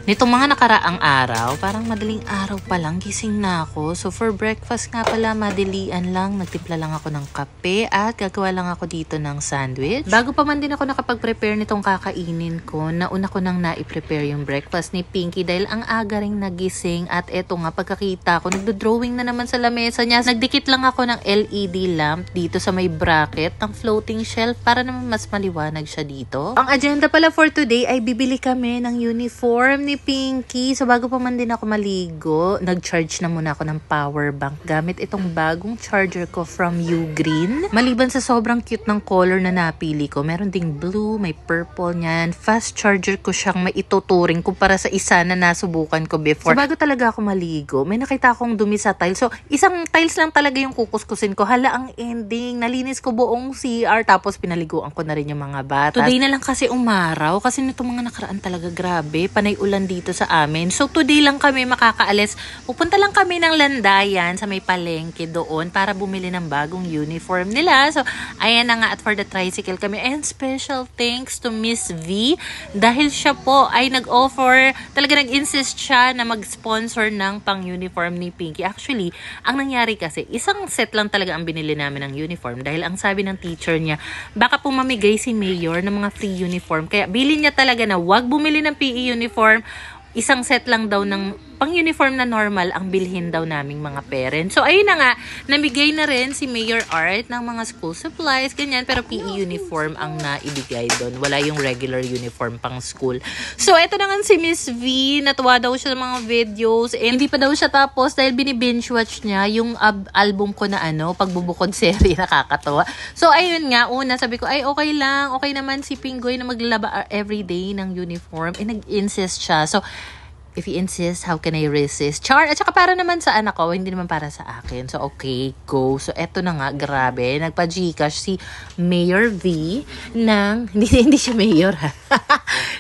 Nitong mga nakaraang araw, parang madaling araw pa lang, gising na ako. So for breakfast nga pala, madalian lang. Nagtimpla lang ako ng kape at gagawa lang ako dito ng sandwich. Bago pa man din ako nakapag-prepare nitong kakainin ko, nauna ko nang na-prepare yung breakfast ni Pinky dahil ang aga ring nagising. At eto nga, pagkakita ko, nagdo-drawing na naman sa lamesa niya. Nagdikit lang ako ng LED lamp dito sa may bracket ng floating shelf para naman mas maliwanag siya dito. Ang agenda pala for today ay bibili kami ng uniform ni Pinky. So bago pa man din ako maligo, nag-charge na muna ako ng power bank gamit itong bagong charger ko from Ugreen. Maliban sa sobrang cute ng color na napili ko, meron ding blue, may purple niyan. Fast charger ko siyang maituturing kumpara sa isa na nasubukan ko before. So bago talaga ako maligo, may nakita akong dumi sa tiles. So isang tiles lang talaga yung kukuskusin ko. Hala, ang ending. Nalinis ko buong CR tapos pinaliguan ko na rin yung mga bata. Today na lang kasi umaraw kasi nitong mga nakaraan talaga grabe. Panay ulan dito sa amin. So today lang kami makakaalis. Pupunta lang kami ng Landayan sa may palengke doon para bumili ng bagong uniform nila. So ayan na nga, at for the tricycle kami. And special thanks to Miss V dahil siya po ay nag-offer, talaga nag-insist siya na mag-sponsor ng pang-uniform ni Pinky. Actually, ang nangyari kasi, isang set lang talaga ang binili namin ng uniform dahil ang sabi ng teacher niya, baka po mamigay si Mayor ng mga free uniform. Kaya bilin niya talaga na wag bumili ng PE uniform, isang set lang daw ng pang-uniform na normal ang bilhin daw naming mga parents. So, ayun na nga, namigay na rin si Mayor Art ng mga school supplies, ganyan, pero PE uniform ang naibigay doon. Wala yung regular uniform pang school. So, eto na nga si Miss V, natuwa daw siya ng mga videos, and hindi pa daw siya tapos dahil binibinge watch niya yung album ko na pagbubukod serie, nakakatawa. So, ayun nga, una, sabi ko, ay, okay lang, okay naman si Pingoy na maglalaba everyday ng uniform, nag-insist siya. So, if you insist, how can I resist? Char! At saka para naman sa anak ko, hindi naman para sa akin. So, okay, go. So, eto na nga, grabe. Nagpa-Gcash si Mayor V ng... Hindi siya Mayor, ha?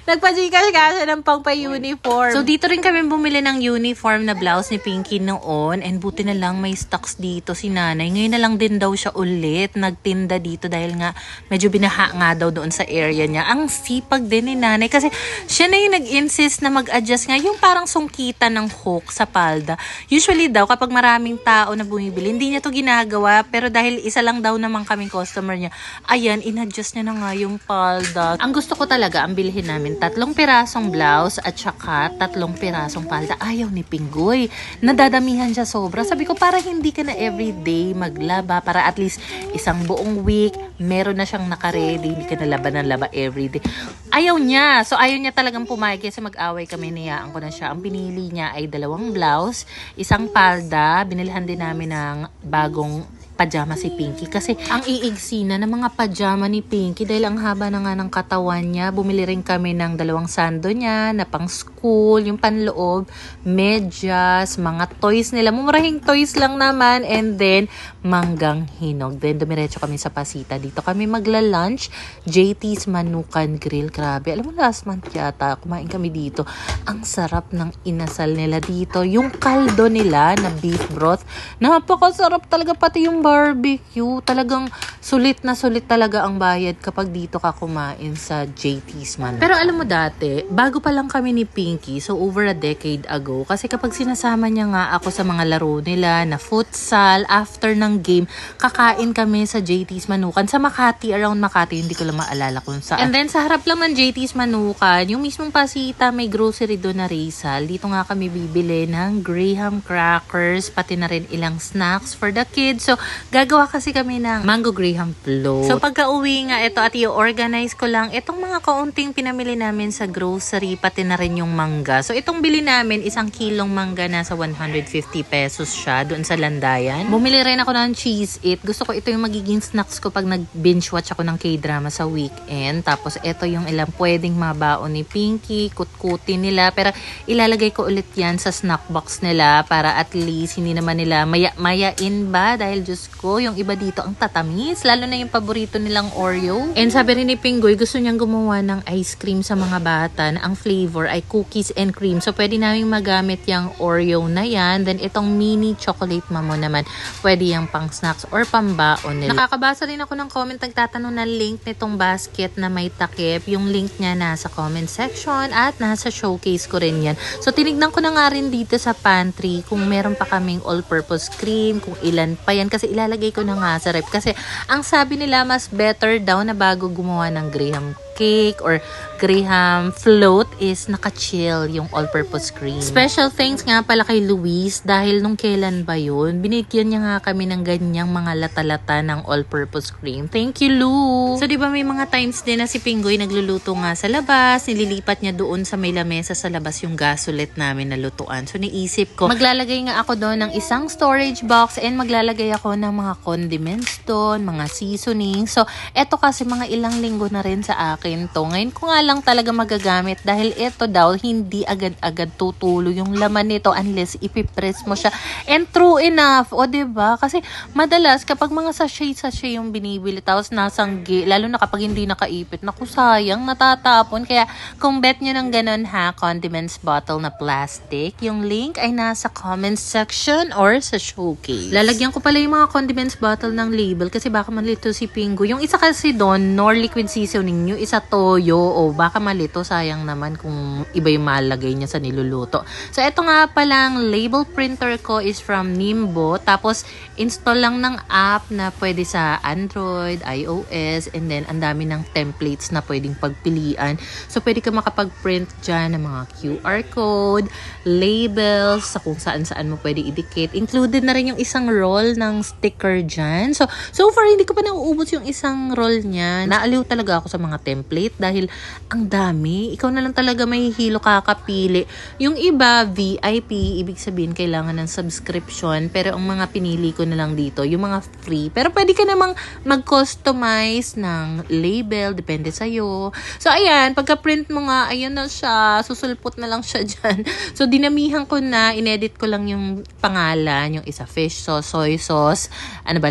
Nagpa-Gcash kasi ng pang-pa-uniform. So, dito rin kami bumili ng uniform na blouse ni Pinky noon. And buti na lang may stocks dito si nanay. Ngayon na lang din daw siya ulit nagtinda dito dahil nga medyo binaha nga daw doon sa area niya. Ang sipag din ni nanay kasi siya na yung nag-insist na mag-adjust nga yung parang sungkitan ng hook sa palda. Usually daw, kapag maraming tao na bumibili, hindi niya to ginagawa. Pero dahil isa lang daw naman kaming customer niya, ayan, in-adjust niya na nga yung palda. Ang gusto ko talaga, ang bilhin namin, 3 pirasong blouse at saka 3 pirasong palda. Ayaw ni Pingoy. Nadadamihan siya sobra. Sabi ko, para hindi ka na everyday maglaba, para at least isang buong week, meron na siyang nakaredy, hindi ka na laba ng laba everyday. Ayaw niya. So, ayaw niya talagang pumayag kasi mag-away kami, niyaan ko na siya. Ang pinili niya ay 2 blouse, isang palda, binilhan din namin ng bagong pajama si Pinky kasi ang iigsi na ng mga pajama ni Pinky dahil ang haba na nga ng katawan niya. Bumili rin kami ng 2 sando niya na pang school, yung panloob, medyas, mga toys nila, mumurahing toys lang naman, and then manggang hinog. Then dumiretso kami sa Pasita. Dito kami magla-lunch, JT's Manukan Grill. Grabe, alam mo last month yata kumain kami dito. Ang sarap ng inasal nila dito. Yung kaldo nila na beef broth, napakasarap talaga, pati yung barbecue. Talagang sulit na sulit talaga ang bayad kapag dito ka kumain sa JT's Man. Pero alam mo dati, bago pa lang kami ni Pinky, so over a decade ago, kasi kapag sinasama niya nga ako sa mga laro nila na futsal, after ng game, kakain kami sa JT's Manukan sa Makati, around Makati, hindi ko lang maalala kung saan. And then sa harap lang ng JT's Manukan, yung mismong Pasita, may grocery doon na Rizal. Dito nga kami bibili ng Graham crackers, pati na rin ilang snacks for the kids. So, gagawa kasi kami ng mango Graham float. So, pagka-uwi nga ito at i-organize ko lang itong mga kaunting pinamili namin sa grocery, pati na rin yung mangga. So, itong bili namin, 1 kilong mangga na sa 150 pesos siya doon sa Landayan. Bumili rin ako ng cheese it. Gusto ko ito yung magiging snacks ko pag nag-binge watch ako ng K-drama sa weekend. Tapos, ito yung ilang pwedeng mabaon ni Pinky, kutkutin nila. Pero, ilalagay ko ulit yan sa snack box nila para at least hindi naman nila mayain ba? Dahil Diyos ko, yung iba dito ang tatamis. Lalo na yung paborito nilang Oreo. And sabi rin ni Pingoy, gusto niyang gumawa ng ice cream sa mga bata na ang flavor ay cookie cookies and cream. So, pwede namin magamit yung Oreo na yan. Then, itong mini chocolate mamo naman, pwede yung pang snacks or pambaon nila. Nakakabasa rin ako ng comment nagtatanong na link nitong basket na may takip. Yung link niya nasa comment section at nasa showcase ko rin yan. So, tinignan ko na nga rin dito sa pantry kung meron pa kaming all-purpose cream, kung ilan pa yan. Kasi ilalagay ko na nga sa rep. Kasi, ang sabi nila, mas better daw na bago gumawa ng Graham cake or Graham float is naka-chill yung all-purpose cream. Special thanks nga pala kay Luis dahil nung kailan ba yun, binigyan niya nga kami ng ganyang mga lata-lata ng all-purpose cream. Thank you, Lu! So, di ba may mga times din na si Pinggoy nagluluto nga sa labas, nililipat niya doon sa may lamesa sa labas yung gasolet namin na lutuan. So, naisip ko, maglalagay nga ako doon ng isang storage box and maglalagay ako ng mga condiments doon, mga seasoning. So, eto kasi mga ilang linggo na rin sa akin to. Ngayon ko nga lang talaga magagamit dahil ito daw hindi agad-agad tutulo yung laman nito unless ipipress mo siya. And true enough, o diba? Kasi madalas kapag mga sachet yung binibili tapos nasanggi, lalo na kapag hindi nakaipit, naku sayang, natatapon. Kaya kung bet nyo ng ganun ha, condiments bottle na plastic, yung link ay nasa comment section or sa showcase. Lalagyan ko pala yung mga condiments bottle ng label kasi baka malito si Pingo. Yung isa kasi doon, nor liquid seasoning, yung isa toyo o baka malito, sayang naman kung iba yung malagay niya sa niluluto. So, ito nga palang label printer ko is from Nimbo. Tapos, install lang ng app na pwede sa Android, iOS, and then ang dami ng templates na pwedeng pagpilian. So, pwede ka makapag-print dyan ng mga QR code, labels, sa kung saan-saan mo pwede idikit. Included na rin yung isang roll ng sticker dyan. So far, hindi ko pa nauubos yung isang roll niya. Naaliw talaga ako sa mga template dahil ang dami. Ikaw na lang talaga may hilo kakapili. Yung iba, VIP, ibig sabihin kailangan ng subscription. Pero ang mga pinili ko na lang dito, yung mga free. Pero pwede ka namang mag-customize ng label, depende sa'yo. So, ayan, pagka-print mo nga, ayan na siya, susulpot na lang siya dyan. So, dinamihan ko na, inedit ko lang yung pangalan, yung isa fish sauce, soy sauce,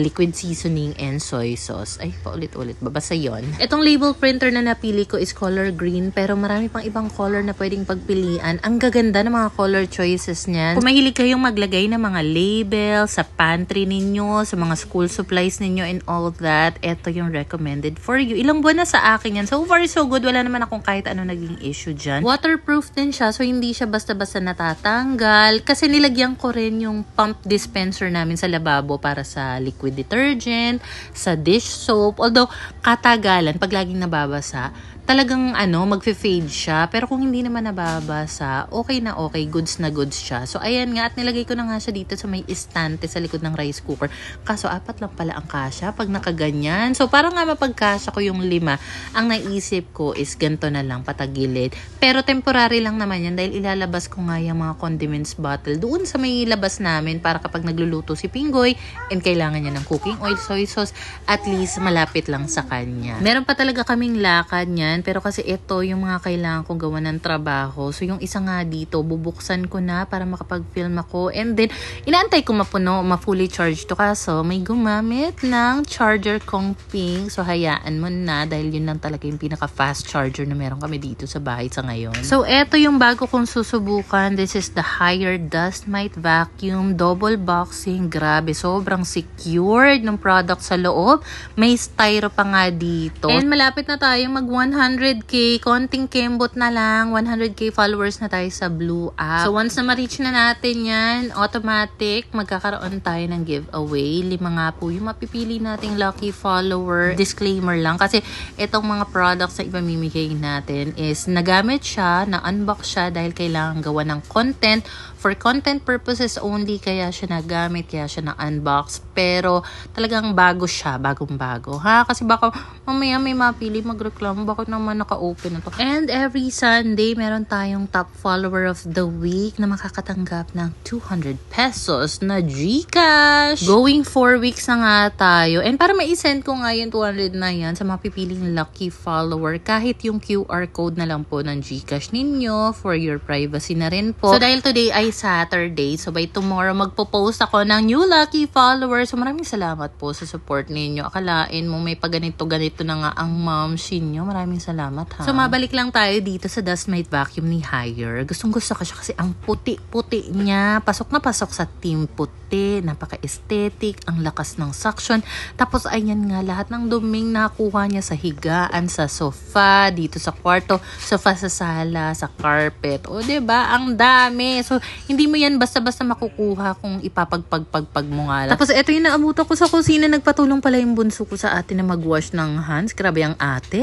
liquid seasoning, and soy sauce. Ay, paulit-ulit, babasa yon. Itong label printer na napili ko is color green, pero marami pang ibang color na pwedeng pagpilian. Ang gaganda ng mga color choices niyan. Kung mahilig kayong maglagay ng mga label sa pantry ninyo, sa mga school supplies ninyo and all that, ito yung recommended for you. Ilang buwan na sa akin yan. So far, so good. Wala naman akong kahit ano naging issue dyan. Waterproof din siya, so hindi siya basta-basta natatanggal. Kasi nilagyan ko rin yung pump dispenser namin sa lababo para sa liquid detergent, sa dish soap. Although, katagalan, pag laging nababasa, talagang magfe-fade siya. Pero kung hindi naman nababasa, okay na okay, goods na goods siya. So, ayan nga, at nilagay ko na nga siya dito sa may istante sa likod ng rice cooker. Kaso, 4 lang pala ang kasya pag nakaganyan. So, para nga mapagkasya ko yung 5, ang naisip ko is ganito na lang, patagilid. Pero temporary lang naman yan dahil ilalabas ko nga yung mga condiments bottle doon sa may labas namin para kapag nagluluto si Pinggoy and kailangan niya ng cooking oil, soy sauce, at least malapit lang sa kanya. Meron pa talaga kaming lakad niyan, pero kasi ito yung mga kailangan kong gawa ng trabaho. So, yung isa nga dito, bubuksan ko na para makapag-film ako. And then, inaantay ko mapuno, ma-fully charged to. Kaso, may gumamit ng charger kong pink. So, hayaan mo na dahil yun lang talaga yung pinaka-fast charger na meron kami dito sa bahay sa ngayon. So, eto yung bago kong susubukan. This is the Higher Dust Mite Vacuum Double Boxing. Grabe, sobrang secured ng product sa loob. May styro pa nga dito. And malapit na tayo mag 100k, konting kembot na lang, 100k followers na tayo sa Blue app. So, once na ma-reach na natin yan, automatic, magkakaroon tayo ng giveaway. 5 nga po yung mapipili nating lucky follower. Disclaimer lang, kasi itong mga products na ipamimigay natin is nagamit siya, na-unbox siya dahil kailangan gawa ng content. For content purposes only, kaya siya nagamit, kaya siya na-unbox. Pero, talagang bago siya, bagong-bago. Ha? Kasi baka mamaya may mapili magreklamo, bakit naman naka-open na to? And every Sunday, meron tayong top follower of the week na makakatanggap ng 200 pesos na GCash. Going 4 weeks na nga tayo. And para ma-send ko nga yung 200 na yan sa mapipiling lucky follower, kahit yung QR code na lang po ng GCash ninyo for your privacy na rin po. So, dahil today ay Saturday, so by tomorrow, magpo-post ako ng new lucky follower. So, maraming salamat po sa support ninyo. Akalain mo may paganito-ganito na nga ang moms ninyo. Maraming salamat ha. So mabalik lang tayo dito sa Dustmite vacuum ni Haier. Gustong gusto ko siya kasi ang puti-puti niya. Pasok na pasok sa team puti. Napaka-aesthetic. Ang lakas ng suction. Tapos ayan nga, lahat ng duming nakuha niya sa higaan, sa sofa, dito sa kwarto, sofa sa sala, sa carpet. O diba? Ang dami. So hindi mo yan basta-basta makukuha kung ipapagpagpagpag mo nga lang. Tapos eto yung naabutan ko sa kusina. Nagpatulong pala yung bunso ko sa atin na mag-wash ng hands. Grabe ang ate.